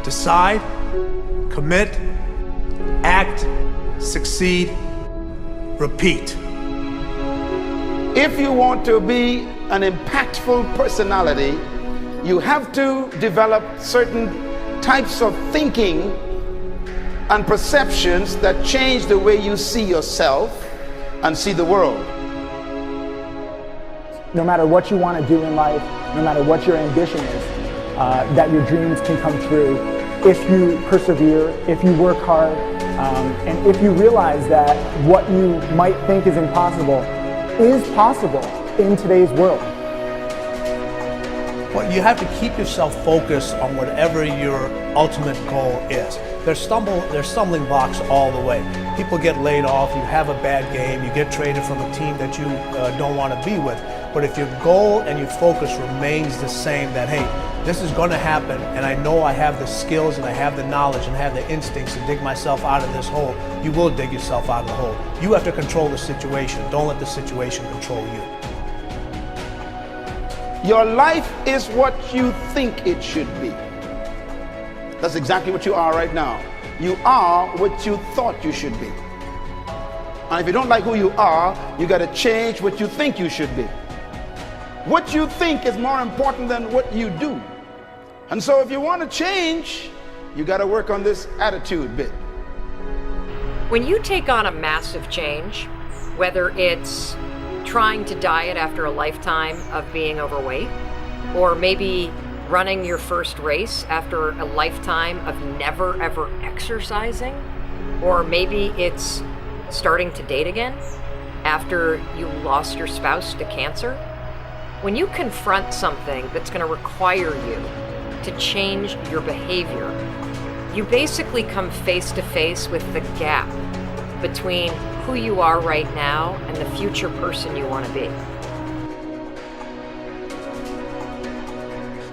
Decide, commit, act, succeed, repeat. If you want to be an impactful personality, you have to develop certain types of thinking and perceptions that change the way you see yourself and see the world. No matter what you want to do in life, no matter what your ambition is, that your dreams can come true if you persevere, if you work hard, and if you realize that what you might think is impossible is possible in today's world. Well, you have to keep yourself focused on whatever your ultimate goal is. There's stumbling blocks all the way. People get laid off, you have a bad game, you get traded from a team that you don't want to be with. But if your goal and your focus remains the same, that hey, this is going to happen, and I know I have the skills and I have the knowledge and I have the instincts to dig myself out of this hole, you will dig yourself out of the hole. You have to control the situation. Don't let the situation control you. Your life is what you think it should be. That's exactly what you are right now. You are what you thought you should be. And if you don't like who you are, you got to change what you think you should be. What you think is more important than what you do. And so if you want to change, you got to work on this attitude bit. When you take on a massive change, whether it's trying to diet after a lifetime of being overweight, or maybe running your first race after a lifetime of never ever exercising, or maybe it's starting to date again after you lost your spouse to cancer. When you confront something that's going to require you to change your behavior, you basically come face to face with the gap between who you are right now and the future person you want to be.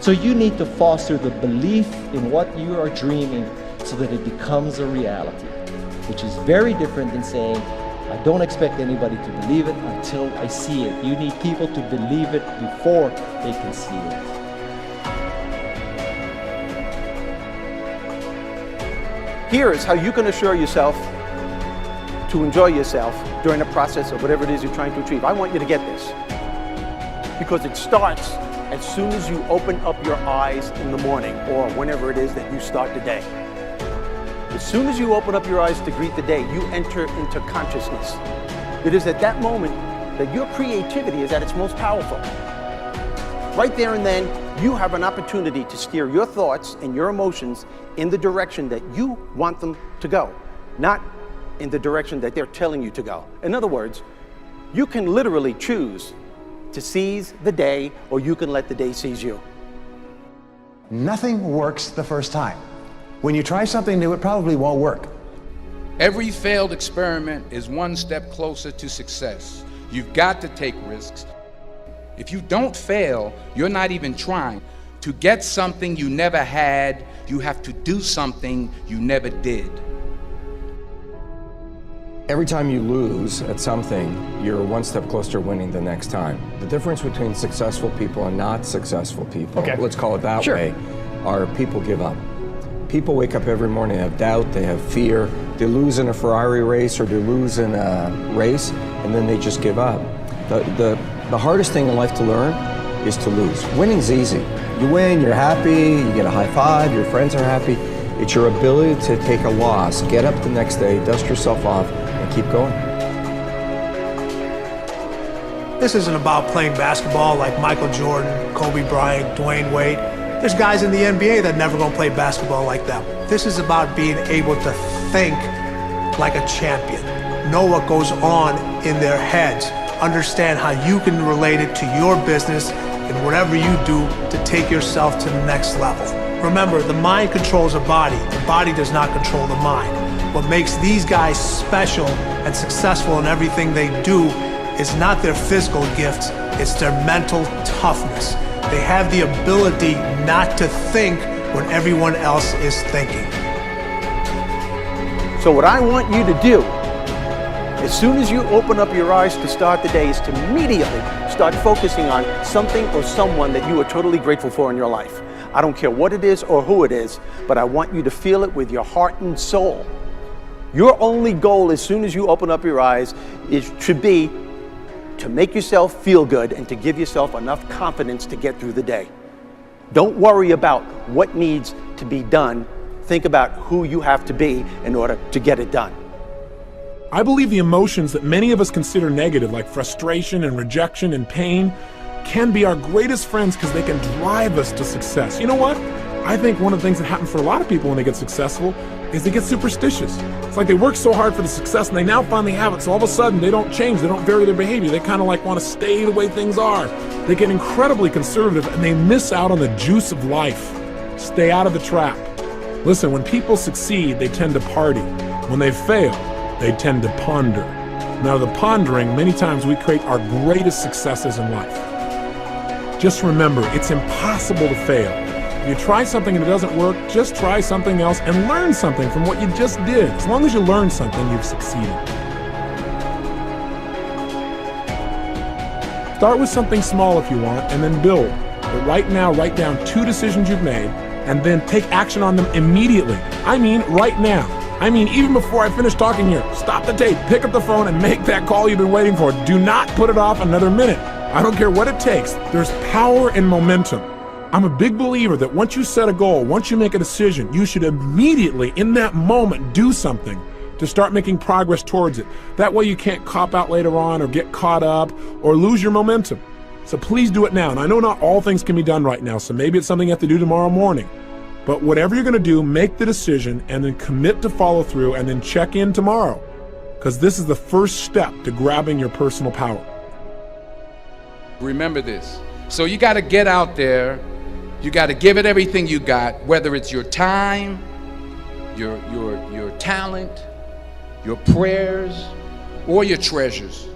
So you need to foster the belief in what you are dreaming so that it becomes a reality, which is very different than saying, I don't expect anybody to believe it until I see it. You need people to believe it before they can see it. Here is how you can assure yourself to enjoy yourself during the process of whatever it is you're trying to achieve. I want you to get this, because it starts as soon as you open up your eyes in the morning or whenever it is that you start the day. As soon as you open up your eyes to greet the day, you enter into consciousness. It is at that moment that your creativity is at its most powerful. Right there and then, you have an opportunity to steer your thoughts and your emotions in the direction that you want them to go, not in the direction that they're telling you to go. In other words, you can literally choose to seize the day, or you can let the day seize you. Nothing works the first time. When you try something new, it probably won't work. Every failed experiment is one step closer to success. You've got to take risks. If you don't fail, you're not even trying. To get something you never had, you have to do something you never did. Every time you lose at something, you're one step closer to winning the next time. The difference between successful people and not successful people, let's call it that way, are people give up. People wake up every morning, they have doubt, they have fear, they lose in a Ferrari race or they lose in a race, and then they just give up. The hardest thing in life to learn is to lose. Winning's easy. You win, you're happy, you get a high five, your friends are happy. It's your ability to take a loss, get up the next day, dust yourself off, and keep going. This isn't about playing basketball like Michael Jordan, Kobe Bryant, Dwayne Wade. There's guys in the NBA that never gonna play basketball like them. This is about being able to think like a champion, know what goes on in their heads, understand how you can relate it to your business and whatever you do to take yourself to the next level. Remember, the mind controls the body does not control the mind. What makes these guys special and successful in everything they do is not their physical gifts, it's their mental toughness. They have the ability not to think when everyone else is thinking. So what I want you to do As soon as you open up your eyes to start the day, is to immediately start focusing on something or someone that you are totally grateful for in your life. I don't care what it is or who it is, but I want you to feel it with your heart and soul. Your only goal as soon as you open up your eyes should be to make yourself feel good and to give yourself enough confidence to get through the day. Don't worry about what needs to be done. Think about who you have to be in order to get it done. I believe the emotions that many of us consider negative, like frustration and rejection and pain, can be our greatest friends because they can drive us to success. You know what? I think one of the things that happens for a lot of people when they get successful is they get superstitious. It's like they work so hard for the success and they now finally have it, so all of a sudden they don't change, they don't vary their behavior, they kind of like want to stay the way things are. They get incredibly conservative and they miss out on the juice of life. Stay out of the trap. Listen, when people succeed, they tend to party. When they fail, they tend to ponder. Now, the pondering, many times we create our greatest successes in life. Just remember, it's impossible to fail. If you try something and it doesn't work, just try something else and learn something from what you just did. As long as you learn something, you've succeeded. Start with something small if you want, and then build. But right now, write down 2 decisions you've made, and then take action on them immediately. I mean, right now. I mean, even before I finish talking here, stop the tape, pick up the phone, and make that call you've been waiting for. Do not put it off another minute. I don't care what it takes. There's power in momentum. I'm a big believer that once you set a goal, once you make a decision, you should immediately, in that moment, do something to start making progress towards it. That way you can't cop out later on or get caught up or lose your momentum. So please do it now. And I know not all things can be done right now, so maybe it's something you have to do tomorrow morning. But whatever you're going to do, make the decision and then commit to follow through and then check in tomorrow. Because this is the first step to grabbing your personal power. Remember this. So you got to get out there. You got to give it everything you got, whether it's your time, your talent, your prayers, or your treasures.